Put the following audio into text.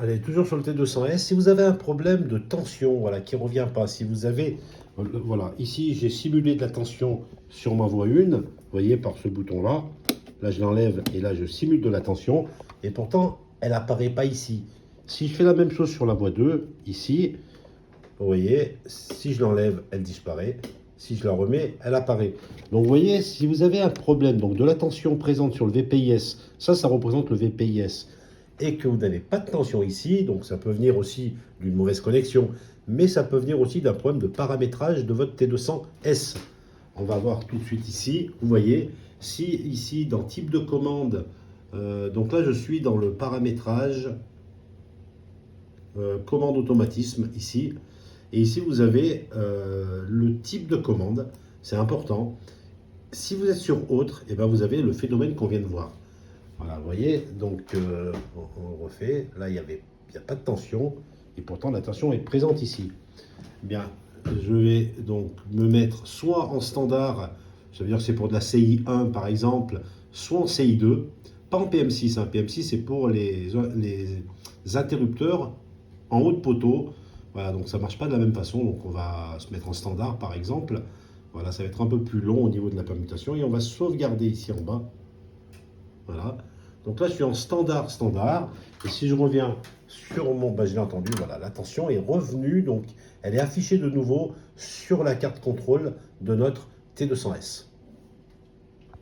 Allez, toujours sur le T200S, si vous avez un problème de tension, voilà, qui ne revient pas, si vous avez, voilà, ici j'ai simulé de la tension sur ma voie 1, vous voyez, par ce bouton-là, là je l'enlève et là je simule de la tension, et pourtant elle apparaît pas ici. Si je fais la même chose sur la voie 2, ici, vous voyez, si je l'enlève, elle disparaît, si je la remets, elle apparaît. Donc vous voyez, si vous avez un problème donc, de la tension présente sur le VPIS, ça représente le VPIS, et que vous n'avez pas de tension ici, donc ça peut venir aussi d'une mauvaise connexion, mais ça peut venir aussi d'un problème de paramétrage de votre T200S. On va voir tout de suite ici, vous voyez, si ici dans type de commande, donc là je suis dans le paramétrage, commande automatisme ici, et ici vous avez le type de commande, c'est important. Si vous êtes sur autre, et ben vous avez le phénomène qu'on vient de voir. Voilà, vous voyez, donc on refait. Là, il n'y a pas de tension, et pourtant la tension est présente ici. Bien, je vais donc me mettre soit en standard, ça veut dire que c'est pour de la CI1 par exemple, soit en CI2, pas en PM6. Hein. PM6, c'est pour les interrupteurs en haut de poteau. Voilà, donc ça ne marche pas de la même façon. Donc on va se mettre en standard par exemple. Voilà, ça va être un peu plus long au niveau de la permutation, et on va sauvegarder ici en bas. Voilà. Donc là, je suis en standard, standard. Et si je reviens sur mon, je l'ai entendu, voilà, la tension est revenue. Donc, elle est affichée de nouveau sur la carte contrôle de notre T200S.